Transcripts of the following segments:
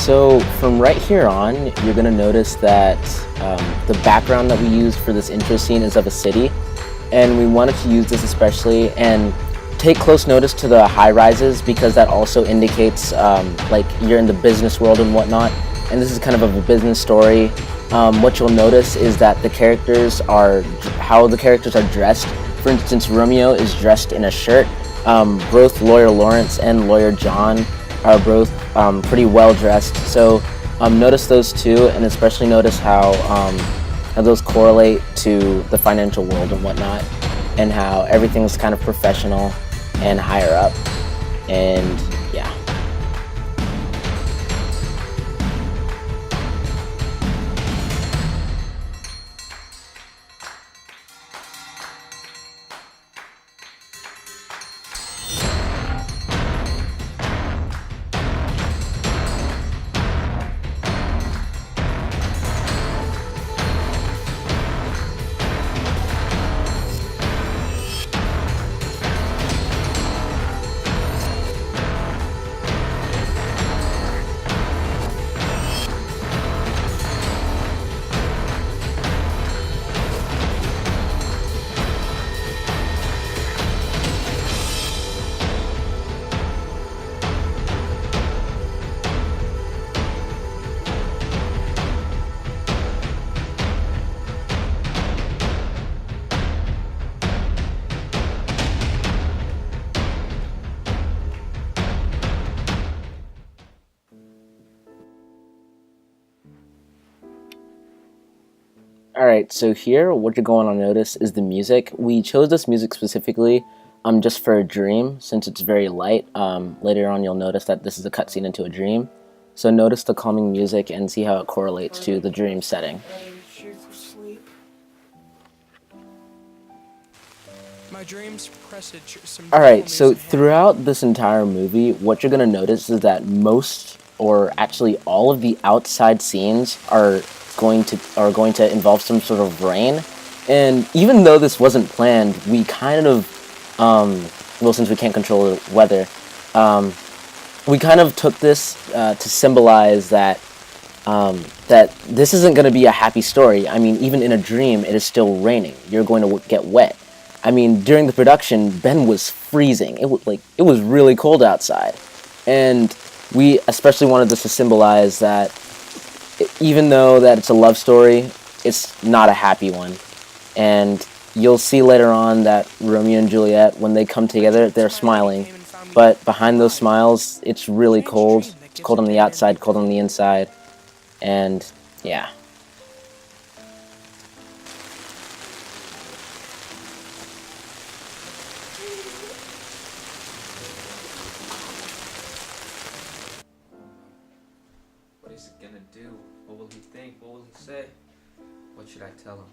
So from right here on, you're going to notice that the background that we used for this intro scene is of a city, and we wanted to use this especially and take close notice to the high rises because that also indicates like you're in the business world and whatnot, and this is kind of a business story. What you'll notice is that how the characters are dressed. For instance, Romeo is dressed in a shirt. Both Lawyer Lawrence and Lawyer John are both pretty well dressed. So notice those two, and especially notice how those correlate to the financial world and whatnot, and how everything's kind of professional and higher up. And yeah. Alright, so here what you're going to notice is the music. We chose this music specifically just for a dream, since it's very light. Later on you'll notice that this is a cutscene into a dream. So notice the calming music and see how it correlates to the dream setting. Alright, so throughout this entire movie, what you're going to notice is that most, or actually all of the outside scenes are going to involve some sort of rain. And even though this wasn't planned, we kind of, well, since we can't control the weather, we kind of took this to symbolize that that this isn't going to be a happy story. I mean, even in a dream, it is still raining. You're going to get wet. I mean, during the production, Ben was freezing. It was really cold outside, and we especially wanted this to symbolize that even though that it's a love story, it's not a happy one. And you'll see later on that Romeo and Juliet, when they come together, they're smiling. But behind those smiles, it's really cold. It's cold on the outside, cold on the inside. And yeah. What is it gonna do? What will he think? What will he say? What should I tell him?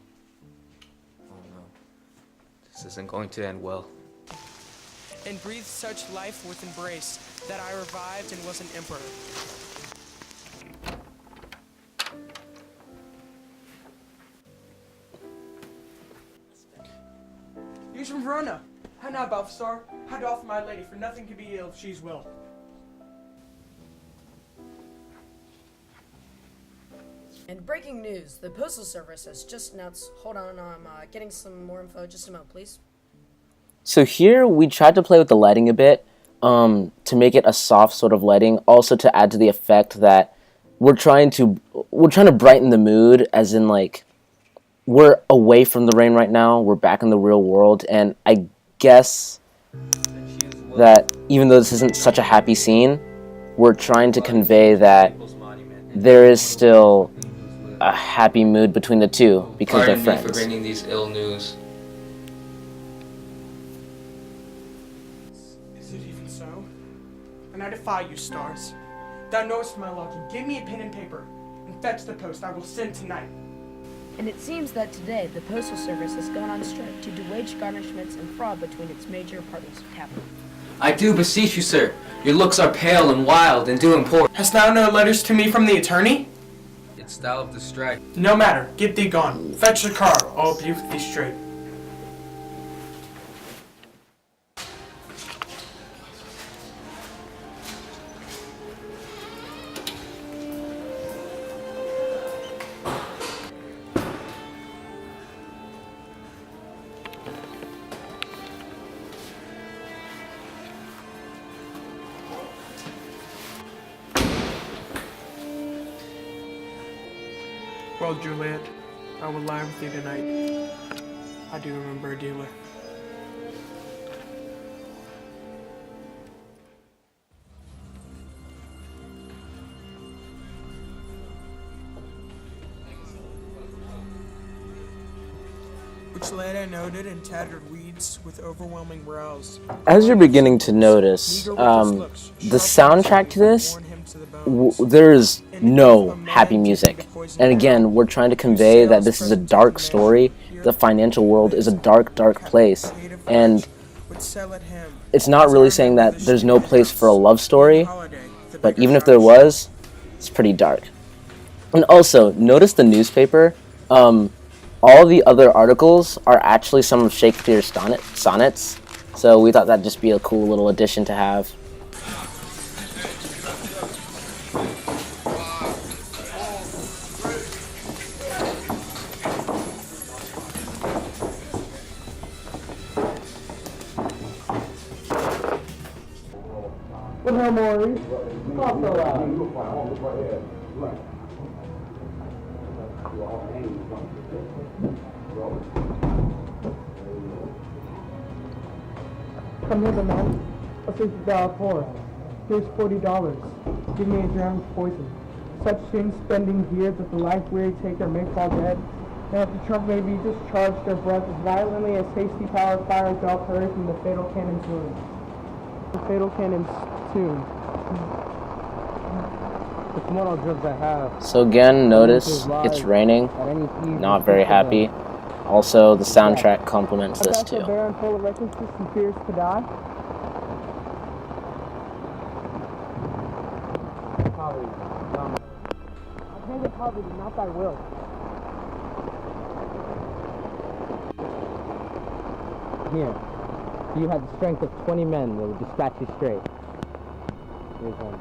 Oh no. This isn't going to end well. And breathed such life with embrace that I revived and was an emperor. News from Verona. How now, Balthasar? How doth my lady, for nothing can be ill if she's will. And breaking news, the Postal Service has just announced, hold on, I'm getting some more info, just a moment, please. So here we tried to play with the lighting a bit to make it a soft sort of lighting, also to add to the effect that we're trying to brighten the mood, as in like we're away from the rain right now, we're back in the real world, and I guess that even though this isn't such a happy scene, we're trying to convey that there is still a happy mood between the two because they're friends. Pardon me for bringing these ill news. Is it even so? And I defy you, stars. Thou knowest my lodging. Give me a pen and paper, and fetch the post I will send tonight. And it seems that today the Postal Service has gone on strike due to wage garnishments and fraud between its major parties of capital. I do beseech you, sir. Your looks are pale and wild and do import. Hast thou no letters to me from the attorney? It's thou of the strike. No matter. Get thee gone. Fetch the car. I'll be with thee straight. Well, Juliet, I will lie with you tonight. I do remember a dealer. Which led noted in tattered weeds with overwhelming brows. As you're beginning to notice, the soundtrack to this, there is no happy music. And again, we're trying to convey that this is a dark story. The financial world is a dark, dark place. And it's not really saying that there's no place for a love story, but even if there was, it's pretty dark. And also, notice the newspaper. All the other articles are actually some of Shakespeare's sonnets, so we thought that'd just be a cool little addition to have. What the hell, Maurice? Stop so loud. Come here, the man. What's this for? Here's $40. Give me a dram of poison. Such sin spending here that the life-weary taker may fall dead. And if the trunk may be discharged, their breath as violently as hasty power fires off hurry from the fatal cannon's wound. The fatal cannon's tomb. It's one of drugs I have. So again, notice it's raining. Not very happy. Also, the soundtrack complements this too. A barren full of recklessness and fears to die. Poverty, I hated poverty, not thy will. Here, you have the strength of 20 men that will dispatch you straight. Here's one.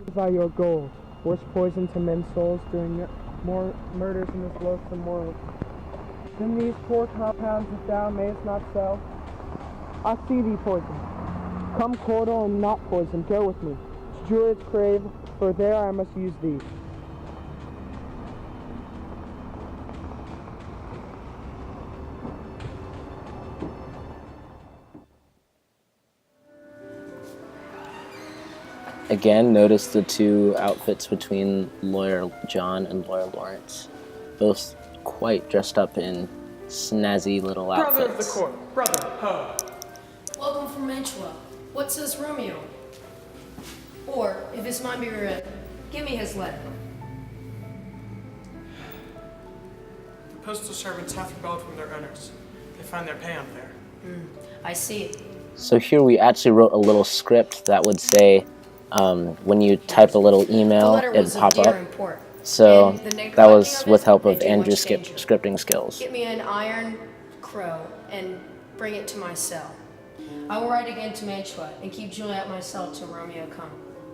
These are your goals. Worst poison to men's souls during more murders in this loathsome world. Then these poor compounds if thou mayest not sell. I see thee poison. Come cordial and not poison, go with me. To Juliet's grave, for there I must use thee. Again, notice the two outfits between Lawyer John and Lawyer Lawrence. Both quite dressed up in snazzy little outfits. Brother of the court, brother, ho. Welcome from Mantua. What says Romeo? Or, if his mind be read, give me his letter. The postal servants have rebelled from their owners. They find their pay unfair. I see. So here we actually wrote a little script that would say, when you type a little email, it'd pop up. So that was with help of Andrew's scripting skills. Get me an iron crow and bring it to my cell. I will ride again to Mantua and keep Juliet at my cell till Romeo come.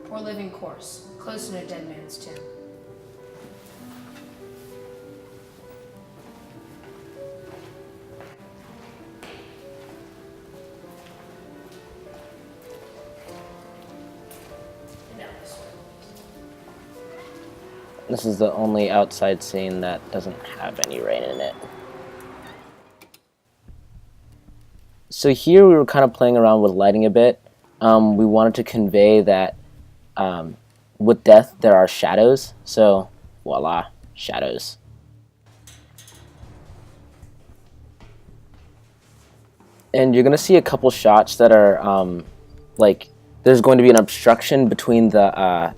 Poor living corse, close in a dead man's tomb. This is the only outside scene that doesn't have any rain in it. So here we were kind of playing around with lighting a bit. We wanted to convey that with death there are shadows. So voila, shadows. And you're gonna see a couple shots that are like there's going to be an obstruction between the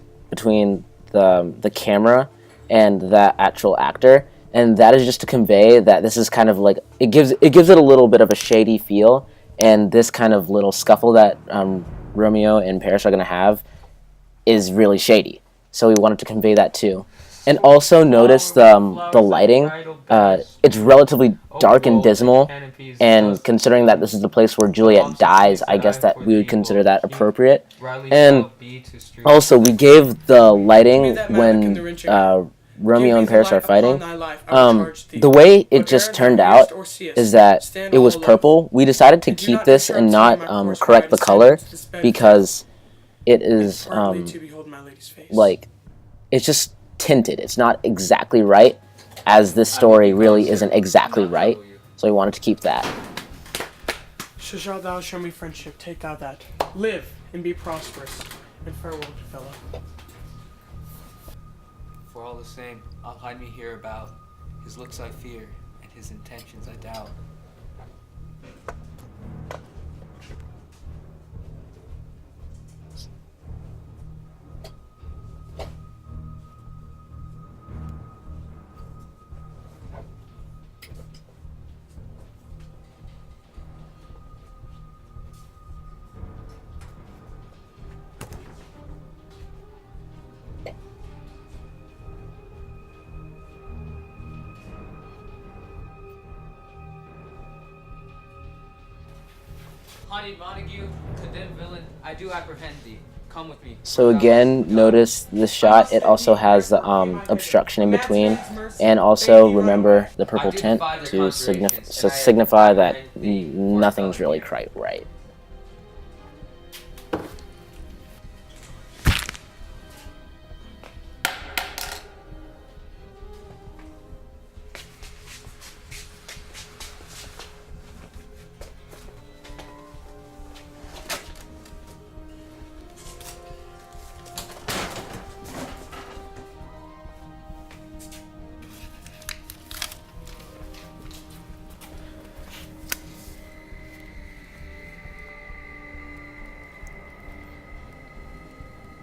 camera and the actual actor, and that is just to convey that this is kind of like it gives it a little bit of a shady feel, and this kind of little scuffle that Romeo and Paris are going to have is really shady. So we wanted to convey that too. And also notice the lighting. It's relatively dark and dismal, and considering that this is the place where Juliet dies, I guess that we would consider that appropriate. And also we gave the lighting when Romeo and Paris are fighting, the the way it just turned out is that it was purple. We decided to keep this and not correct the color because it is like it's just tinted. It's not exactly right, as this story really isn't exactly right. So we wanted to keep that. So shalt thou show me friendship, take thou that. Live and be prosperous, and farewell, fellow. For all the same, I'll hide me hereabout. His looks I fear, and his intentions I doubt. Honey Montague, condemned villain, I do apprehend thee. Come with me. So again, notice this shot, it also has the obstruction in between, and also remember the purple tint to signify that nothing's really quite right.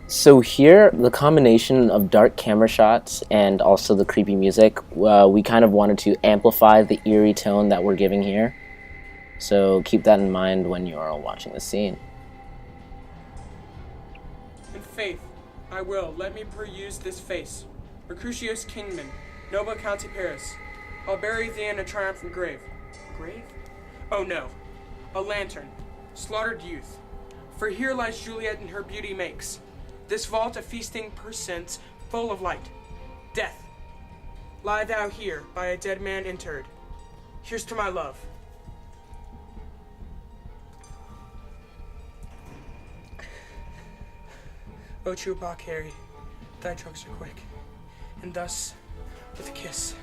So here, the combination of dark camera shots and also the creepy music, we kind of wanted to amplify the eerie tone that we're giving here. So keep that in mind when you're watching the scene. In faith, I will. Let me peruse this face. Mercutio's kingman, noble county Paris. I'll bury thee in a triumphant grave. Grave? Oh no. A lantern. Slaughtered youth. For here lies Juliet and her beauty makes. This vault a feasting percents, full of light. Death, lie thou here, by a dead man interred. Here's to my love. O true Harry, thy drugs are quick, and thus, with a kiss,